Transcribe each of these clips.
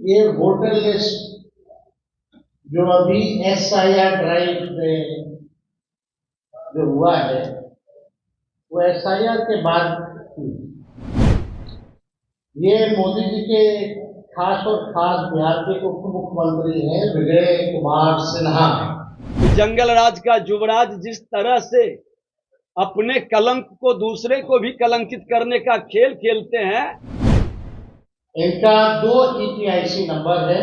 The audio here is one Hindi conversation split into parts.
ये वोटर लिस्ट जो अभी SIR ड्राइव में जो हुआ है वो SIR के बाद हुई। ये मोदी जी के खास और खास बिहार के उप मुख्यमंत्री हैं विजय कुमार सिन्हा। जंगल राज का युवराज जिस तरह से अपने कलंक को दूसरे को भी कलंकित करने का खेल खेलते हैं। इनका 2 EPIC नंबर है,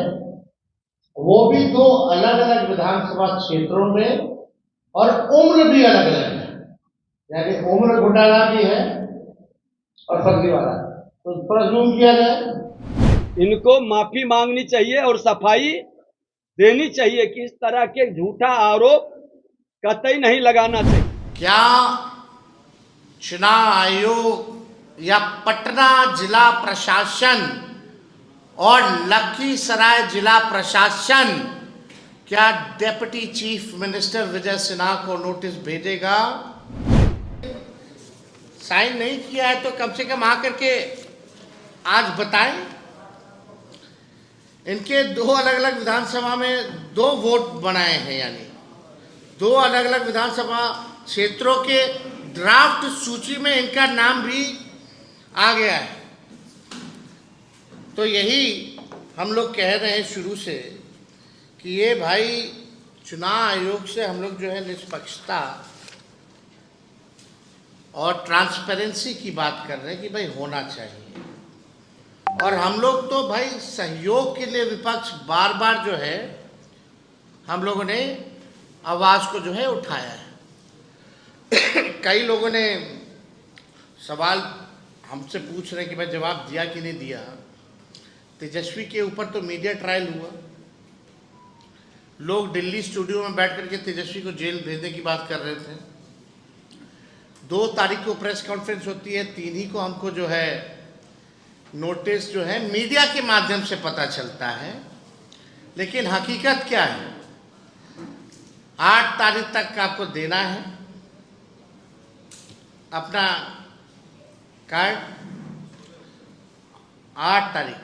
वो भी 2 अलग अलग विधानसभा क्षेत्रों में, और उम्र भी अलग अलग है, यानी उम्र घोटाला भी है और फर्जीवाड़ा। तो प्रज्यूम किया जाए इनको माफी मांगनी चाहिए और सफाई देनी चाहिए कि इस तरह के झूठा आरोप कतई नहीं लगाना चाहिए। क्या चुनाव आयोग या पटना जिला प्रशासन और लखीसराय जिला प्रशासन क्या deputy chief minister Vijay Sinha को नोटिस भेजेगा? साइन नहीं किया है तो कम से कम आकर के आज बताएं। इनके 2 अलग अलग विधानसभा में 2 वोट बनाए हैं, यानी 2 अलग अलग विधानसभा क्षेत्रों के ड्राफ्ट सूची में इनका नाम भी आ गया है। तो यही हम लोग कह रहे हैं शुरू से कि ये भाई चुनाव आयोग से हम लोग जो है निष्पक्षता और ट्रांसपेरेंसी की बात कर रहे हैं कि भाई होना चाहिए। और हम लोग तो भाई सहयोग के लिए विपक्ष बार बार जो है हम लोगों ने आवाज़ को जो है उठाया है। कई लोगों ने सवाल हमसे पूछ रहे हैं कि भाई जवाब दिया कि नहीं दिया। तेजस्वी के ऊपर तो मीडिया ट्रायल हुआ, लोग दिल्ली स्टूडियो में बैठ करके तेजस्वी को जेल भेजने की बात कर रहे थे। 2 तारीख को प्रेस कॉन्फ्रेंस होती है, 3 ही को हमको जो है नोटिस जो है मीडिया के माध्यम से पता चलता है। लेकिन हकीकत क्या है, 8 तारीख तक आपको देना है अपना कार्ड। 8 तारीख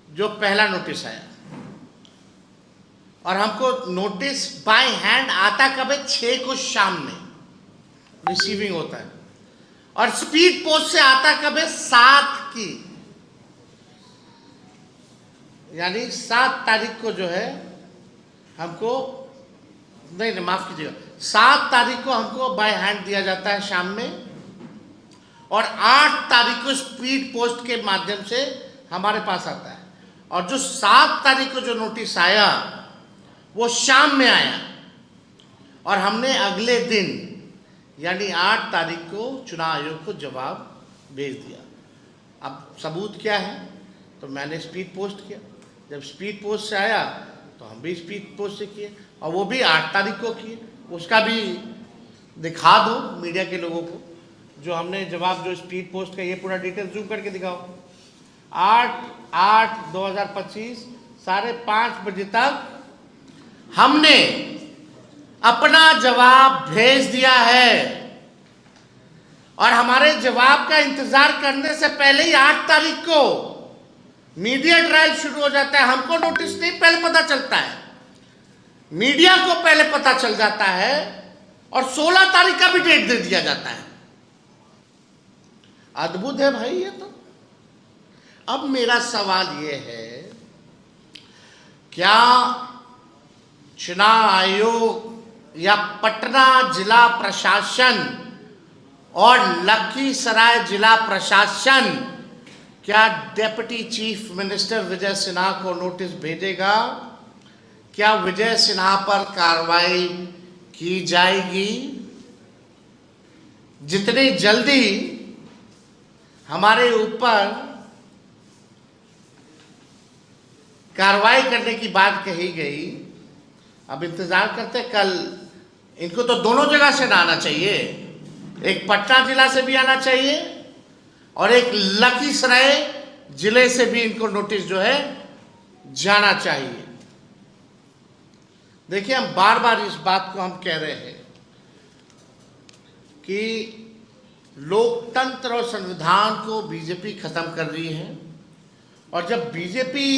जो पहला नोटिस आया, और हमको नोटिस बाय हैंड आता कब है? 6 को शाम में रिसीविंग होता है, और स्पीड पोस्ट से आता कब है? 7 की, यानी 7 तारीख को जो है हमको नहीं माफ कीजिएगा, 7 तारीख को हमको बाय हैंड दिया जाता है शाम में, और 8 तारीख को स्पीड पोस्ट के माध्यम से हमारे पास आता है। और जो 7 तारीख को जो नोटिस आया वो शाम में आया, और हमने अगले दिन यानी 8 तारीख को चुनाव आयोग को जवाब भेज दिया। अब सबूत क्या है? तो मैंने स्पीड पोस्ट किया। जब स्पीड पोस्ट से आया तो हम भी स्पीड पोस्ट से किए, और वो भी 8 तारीख को किए। उसका भी दिखा दो मीडिया के लोगों को, जो हमने जवाब जो स्पीड पोस्ट का, ये पूरा डिटेल जूम करके दिखाओ। 8/8/2025 5:30 बजे तक हमने अपना जवाब भेज दिया है, और हमारे जवाब का इंतजार करने से पहले ही 8 तारीख को मीडिया ट्रायल शुरू हो जाता है। हमको नोटिस नहीं पहले पता चलता है, मीडिया को पहले पता चल जाता है, और 16 तारीख का भी डेट दे दिया जाता है। अद्भुत है भाई ये तो। अब मेरा सवाल ये है, क्या चुनाव आयोग या पटना जिला प्रशासन और लखीसराय जिला प्रशासन क्या deputy chief minister Vijay Sinha को नोटिस भेजेगा? क्या विजय सिन्हा पर कार्रवाई की जाएगी? जितनी जल्दी हमारे ऊपर कार्रवाई करने की बात कही गई, अब इंतजार करते। कल इनको तो दोनों जगह से आना चाहिए, एक पटना जिला से भी आना चाहिए और एक लखीसराय जिले से भी इनको नोटिस जो है जाना चाहिए। देखिए, हम बार बार इस बात को हम कह रहे हैं कि लोकतंत्र और संविधान को बीजेपी खत्म कर रही है, और जब बीजेपी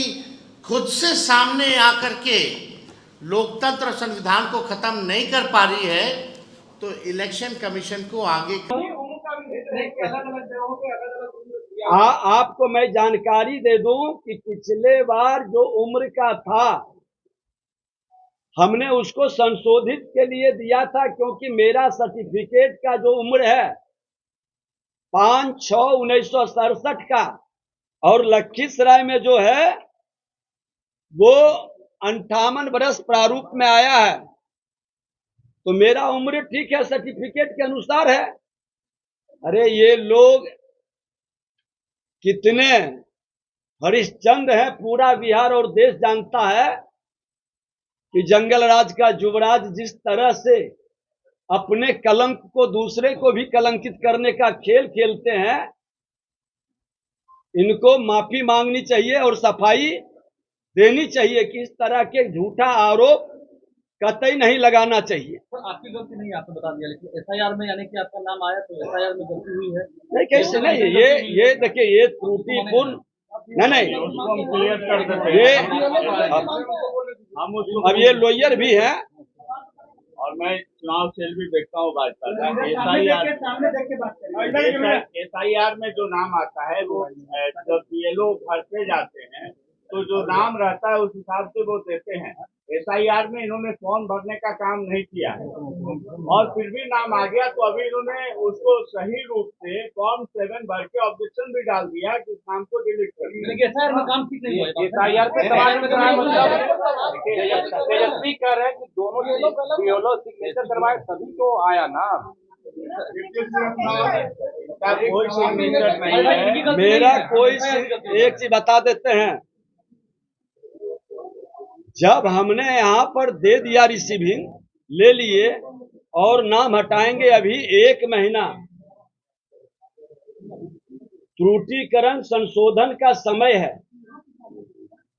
खुद से सामने आकर के लोकतंत्र और संविधान को खत्म नहीं कर पा रही है तो इलेक्शन कमीशन को आगे आपको मैं जानकारी दे दूं कि पिछले बार जो उम्र का था हमने उसको संशोधित के लिए दिया था, क्योंकि मेरा सर्टिफिकेट का जो उम्र है 5/6/1967 का और लखीसराय में जो है वो 58 वर्ष प्रारूप में आया है, तो मेरा उम्र ठीक है, सर्टिफिकेट के अनुसार है। अरे ये लोग कितने हरिश्चंद्र हैं, पूरा बिहार और देश जानता है कि जंगल राज का युवराज जिस तरह से अपने कलंक को दूसरे को भी कलंकित करने का खेल खेलते हैं, इनको माफी मांगनी चाहिए और सफाई देनी चाहिए कि इस तरह के झूठा आरोप कतई नहीं लगाना चाहिए। आपकी गलती नहीं, आपने बता दिया, लेकिन एफआईआर में यानी कि आपका नाम आया तो एफआईआर में गलती हुई है। नहीं, कैसे नहीं, ये देखिए, ये त्रुटिपूर्ण नहीं, ये अब ये लॉयर भी है और मैं चुनाव सेल भी देखता हूँ भाजपा का। एसआईआर में जो नाम आता है वो जब ये लोग घर पे जाते हैं तो जो नाम रहता है उस हिसाब से वो देते हैं। एसआईआर में इन्होंने फॉर्म भरने का काम नहीं किया है और फिर भी नाम आ गया, तो अभी इन्होंने उसको सही रूप से फॉर्म 7 भर के ऑब्जेक्शन भी डाल दिया कि इस नाम को डिलीट कर दिया। एसआईआर में काम ठीक नहीं हुआ। एसआईआर पे तेजस्वी कह रहे हैं कि दोनों सिग्नेचर करवाए तभी तो आया ना। कोई सिग्नेचर नहीं है मेरा, कोई एक चीज बता देते हैं, जब हमने यहाँ पर दे दिया रिसीविंग ले लिए और नाम हटाएंगे, अभी 1 महीना त्रुटिकरण संशोधन का समय है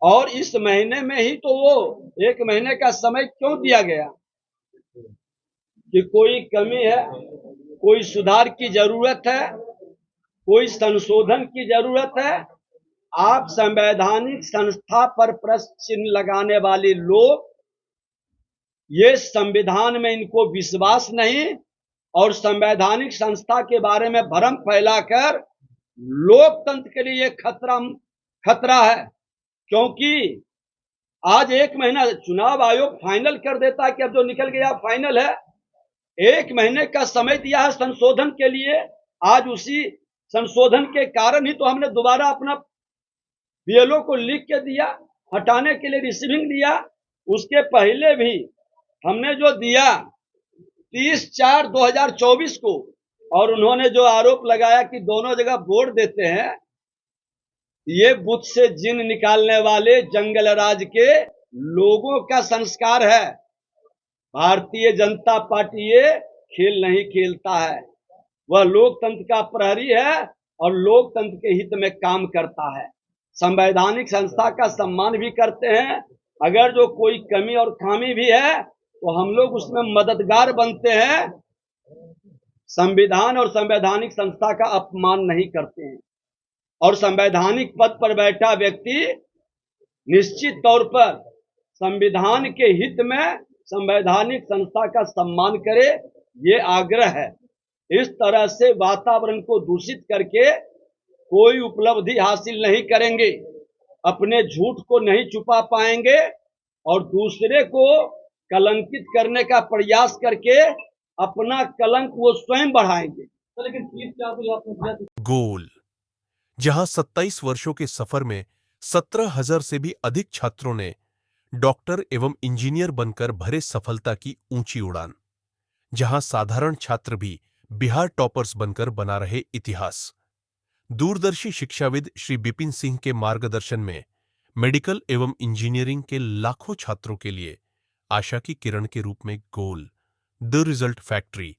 और इस महीने में ही तो वो 1 महीने का समय क्यों दिया गया कि कोई कमी है, कोई सुधार की जरूरत है, कोई संशोधन की जरूरत है। आप संवैधानिक संस्था पर प्रश्न चिन्ह लगाने वाले लोग, ये संविधान में इनको विश्वास नहीं और संवैधानिक संस्था के बारे में भ्रम फैलाकर लोकतंत्र के लिए खतरा है। क्योंकि आज 1 महीना चुनाव आयोग फाइनल कर देता है कि अब जो निकल गया फाइनल है, 1 महीने का समय दिया है संशोधन के लिए। आज उसी संशोधन के कारण ही तो हमने दोबारा अपना बीएलओ को लिख के दिया, हटाने के लिए रिसीविंग दिया। उसके पहले भी हमने जो दिया 30/4/2024 को, और उन्होंने जो आरोप लगाया कि दोनों जगह वोट देते हैं, ये बुत से जिन निकालने वाले जंगल राज के लोगों का संस्कार है। भारतीय जनता पार्टी ये खेल नहीं खेलता है, वह लोकतंत्र का प्रहरी है और लोकतंत्र के हित में काम करता है। संवैधानिक संस्था का सम्मान भी करते हैं। अगर जो कोई कमी और खामी भी है तो हम लोग उसमें मददगार बनते हैं। संविधान और संवैधानिक संस्था का अपमान नहीं करते हैं और संवैधानिक पद पर बैठा व्यक्ति निश्चित तौर पर संविधान के हित में संवैधानिक संस्था का सम्मान करे, ये आग्रह है। इस तरह से वातावरण को दूषित करके कोई उपलब्धि हासिल नहीं करेंगे, अपने झूठ को नहीं छुपा पाएंगे और दूसरे को कलंकित करने का प्रयास करके अपना कलंक वो स्वयं बढ़ाएंगे। लेकिन गोल, जहां 27 वर्षों के सफर में 17,000 से भी अधिक छात्रों ने डॉक्टर एवं इंजीनियर बनकर भरे सफलता की ऊंची उड़ान, जहां साधारण छात्र भी बिहार टॉपर्स बनकर बना रहे इतिहास। दूरदर्शी शिक्षाविद श्री बिपिन सिंह के मार्गदर्शन में मेडिकल एवं इंजीनियरिंग के लाखों छात्रों के लिए आशा की किरण के रूप में गोल, द रिजल्ट फैक्ट्री।